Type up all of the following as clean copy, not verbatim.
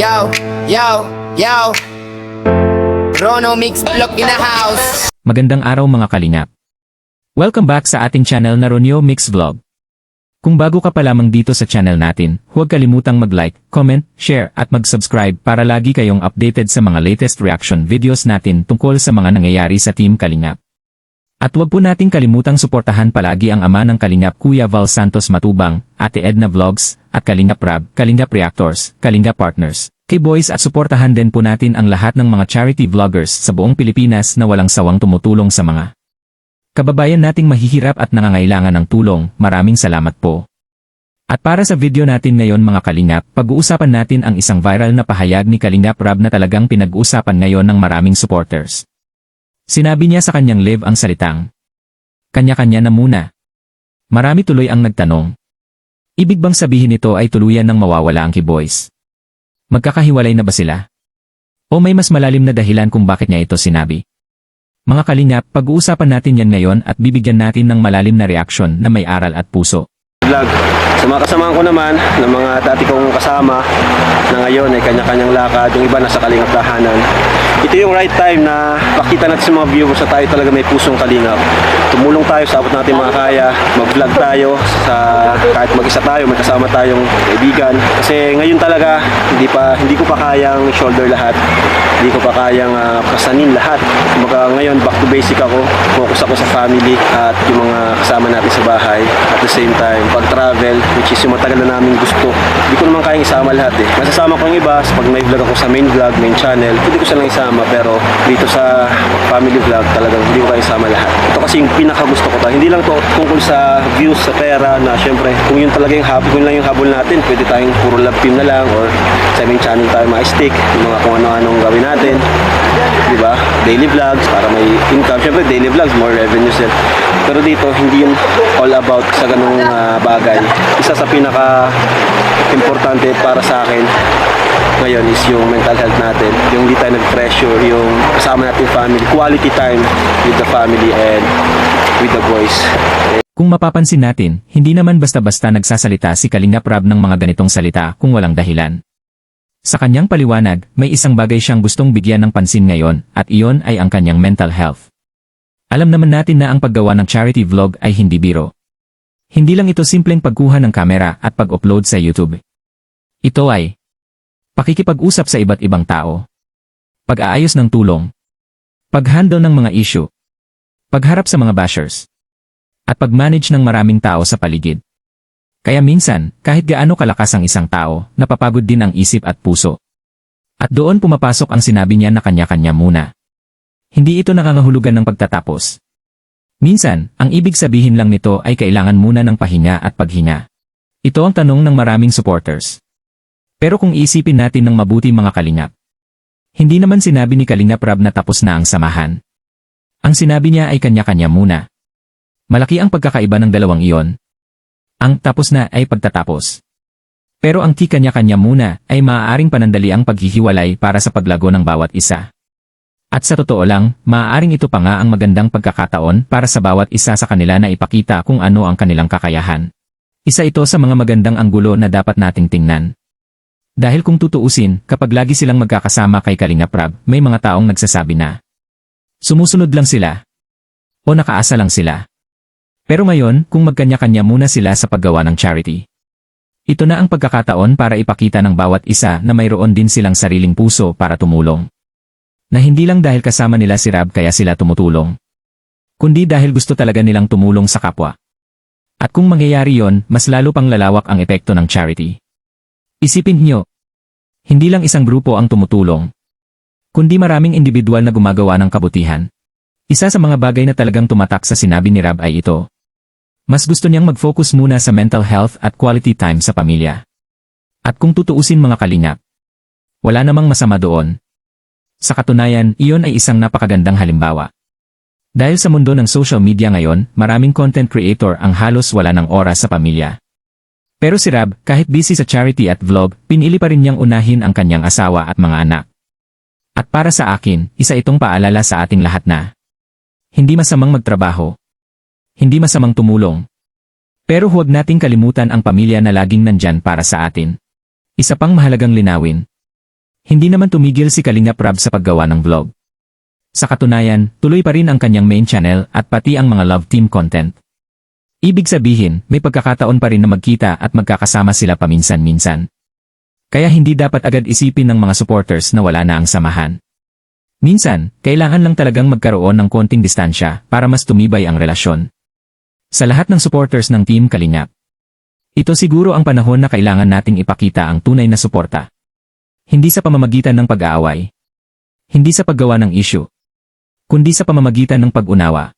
Yo, yo, Rono Mix Vlog in the house. Magandang araw mga kalingap. Welcome back sa ating channel na Ronyo Mix Vlog. Kung bago ka pa lamang dito sa channel natin, huwag kalimutang mag-like, comment, share at mag-subscribe para lagi kayong updated sa mga latest reaction videos natin tungkol sa mga nangyayari sa Team Kalingap. At huwag po nating kalimutang suportahan palagi ang ama ng Kalingap Kuya Val Santos Matubang, Ate Edna Vlogs, at Kalingap Rab, Kalingap Reactors, Kalingap Partners, K-Boys at suportahan din po natin ang lahat ng mga charity vloggers sa buong Pilipinas na walang sawang tumutulong sa mga kababayan nating mahihirap at nangangailangan ng tulong. Maraming salamat po. At para sa video natin ngayon mga Kalingap, pag-uusapan natin ang isang viral na pahayag ni Kalingap Rab na talagang pinag-uusapan ngayon ng maraming supporters. Sinabi niya sa kanyang live ang salitang, "Kanya-kanya na muna." Marami tuloy ang nagtanong. Ibig bang sabihin nito ay tuluyan ng mawawala ang K-Boys? Magkakahiwalay na ba sila? O may mas malalim na dahilan kung bakit niya ito sinabi? Mga Kalingap, pag-uusapan natin yan ngayon at bibigyan natin ng malalim na reaksyon na may aral at puso. Vlog. Sa mga kasamahan ko naman, ng mga dati kong kasama na ngayon ay kanya-kanyang lakad, yung iba nasa Kalingap tahanan. Ito yung right time na pakita natin sa mga viewers na tayo talaga may pusong Kalingap. Tumulong tayo sa abot natin mga kaya, mag-vlog tayo, kahit mag-isa tayo, may kasama tayong kaibigan. Kasi ngayon talaga, hindi ko pa kayang shoulder lahat, hindi ko pa kayang kasanin lahat. Kumbaga ngayon, back to basic ako, focus ako sa family at yung mga kasama natin sa bahay. At the same time, pag-travel, which is yung matagal na namin gusto. Hindi ko naman kayang isama lahat eh. Nasasama ko yung iba, pag may vlog ako sa main vlog, main channel, hindi ko silang isama, pero dito sa family vlog talagang hindi ko kayang isama lahat. Ito kasi yung pinakagusto ko tayo. Hindi lang to tungkol sa views, sa pera, na syempre, kung yun talaga yung habol, kung lang yung habol natin, pwede tayong puro love team na lang, or sa main channel tayo ma-stick, yung mga kung ano-anong gawin natin. Diba? Daily vlogs, para may income. Syempre, daily vlogs, more revenues din. Pero dito, hindi yun all about sa ganung bagay. Isa sa pinaka-importante para sa akin ngayon is yung mental health natin. Yung hindi tayo nag-pressure, yung kasama natin family, quality time with the family and with the boys. Kung mapapansin natin, hindi naman basta-basta nagsasalita si Kalingap Rab ng mga ganitong salita kung walang dahilan. Sa kanyang paliwanag, may isang bagay siyang gustong bigyan ng pansin ngayon, at iyon ay ang kanyang mental health. Alam naman natin na ang paggawa ng charity vlog ay hindi biro. Hindi lang ito simpleng pagkuha ng kamera at pag-upload sa YouTube. Ito ay pakikipag-usap sa iba't ibang tao, pag-aayos ng tulong, pag-handle ng mga issue, pagharap sa mga bashers, at pag-manage ng maraming tao sa paligid. Kaya minsan, kahit gaano kalakas ang isang tao, napapagod din ang isip at puso. At doon pumapasok ang sinabi niya na kanya-kanya muna. Hindi ito nakangahulugan ng pagtatapos. Minsan, ang ibig sabihin lang nito ay kailangan muna ng pahinga at paghinga. Ito ang tanong ng maraming supporters. Pero kung iisipin natin ng mabuti mga Kalingap, hindi naman sinabi ni Kalingap Rab na tapos na ang samahan. Ang sinabi niya ay kanya-kanya muna. Malaki ang pagkakaiba ng dalawang iyon. Ang tapos na ay pagtatapos. Pero ang kanya-kanya muna ay maaaring panandali ang paghihiwalay para sa paglago ng bawat isa. At sa totoo lang, maaaring ito pa nga ang magandang pagkakataon para sa bawat isa sa kanila na ipakita kung ano ang kanilang kakayahan. Isa ito sa mga magandang anggulo na dapat nating tingnan. Dahil kung tutuusin, kapag lagi silang magkakasama kay Kalingap Rab, may mga taong nagsasabi na sumusunod lang sila o nakaasa lang sila. Pero ngayon, kung magkanya-kanya muna sila sa paggawa ng charity, ito na ang pagkakataon para ipakita ng bawat isa na mayroon din silang sariling puso para tumulong. Na hindi lang dahil kasama nila si Rab kaya sila tumutulong, kundi dahil gusto talaga nilang tumulong sa kapwa. At kung mangyayari yon, mas lalo pang lalawak ang epekto ng charity. Isipin niyo, hindi lang isang grupo ang tumutulong, kundi maraming individual na gumagawa ng kabutihan. Isa sa mga bagay na talagang tumatak sa sinabi ni Rab ay ito. Mas gusto niyang mag-focus muna sa mental health at quality time sa pamilya. At kung tutuusin mga Kalingap, wala namang masama doon. Sa katunayan, iyon ay isang napakagandang halimbawa. Dahil sa mundo ng social media ngayon, maraming content creator ang halos wala ng oras sa pamilya. Pero si Rab, kahit busy sa charity at vlog, pinili pa rin niyang unahin ang kanyang asawa at mga anak. At para sa akin, isa itong paalala sa ating lahat na hindi masamang magtrabaho, hindi masamang tumulong, Pero huwag nating kalimutan ang pamilya na laging nandyan para sa atin. Isa pang mahalagang linawin. Hindi naman tumigil si Kalingap Rab sa paggawa ng vlog. Sa katunayan, tuloy pa rin ang kanyang main channel at pati ang mga love team content. Ibig sabihin, may pagkakataon pa rin na magkita at magkakasama sila paminsan-minsan. Kaya hindi dapat agad isipin ng mga supporters na wala na ang samahan. Minsan, kailangan lang talagang magkaroon ng konting distansya para mas tumibay ang relasyon. Sa lahat ng supporters ng Team Kalingap, ito siguro ang panahon na kailangan nating ipakita ang tunay na suporta. Hindi sa pamamagitan ng pag-aaway. Hindi sa paggawa ng issue. Kundi sa pamamagitan ng pag-unawa.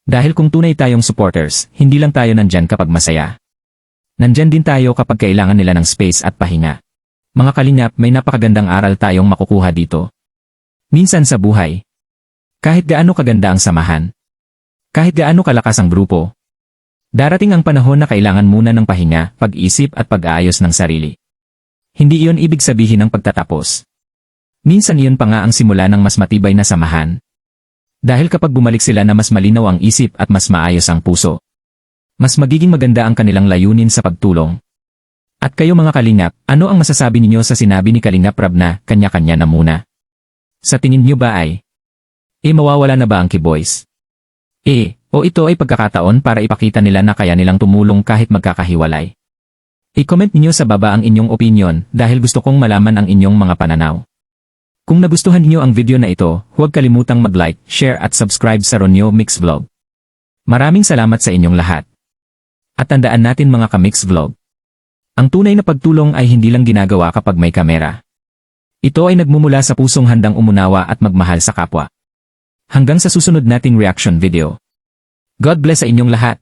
Dahil kung tunay tayong supporters, hindi lang tayo nandyan kapag masaya. Nandyan din tayo kapag kailangan nila ng space at pahinga. Mga Kalingap, may napakagandang aral tayong makukuha dito. Minsan sa buhay, kahit gaano kaganda ang samahan, kahit gaano kalakas ang grupo, darating ang panahon na kailangan muna ng pahinga, pag-isip at pag-aayos ng sarili. Hindi iyon ibig sabihin ng pagtatapos. Minsan iyon pa nga ang simula ng mas matibay na samahan. Dahil kapag bumalik sila na mas malinaw ang isip at mas maayos ang puso, mas magiging maganda ang kanilang layunin sa pagtulong. At kayo mga Kalingap, ano ang masasabi ninyo sa sinabi ni Kalingap Rab na kanya-kanya na muna? Sa tingin niyo ba ay, mawawala na ba ang K-Boys? O ito ay pagkakataon para ipakita nila na kaya nilang tumulong kahit magkakahiwalay? I-comment niyo sa baba ang inyong opinion dahil gusto kong malaman ang inyong mga pananaw. Kung nagustuhan niyo ang video na ito, huwag kalimutang mag-like, share at subscribe sa Ronyo Mix Vlog. Maraming salamat sa inyong lahat. At tandaan natin mga ka-Mix Vlog, ang tunay na pagtulong ay hindi lang ginagawa kapag may kamera. Ito ay nagmumula sa pusong handang umunawa at magmahal sa kapwa. Hanggang sa susunod nating reaction video. God bless sa inyong lahat.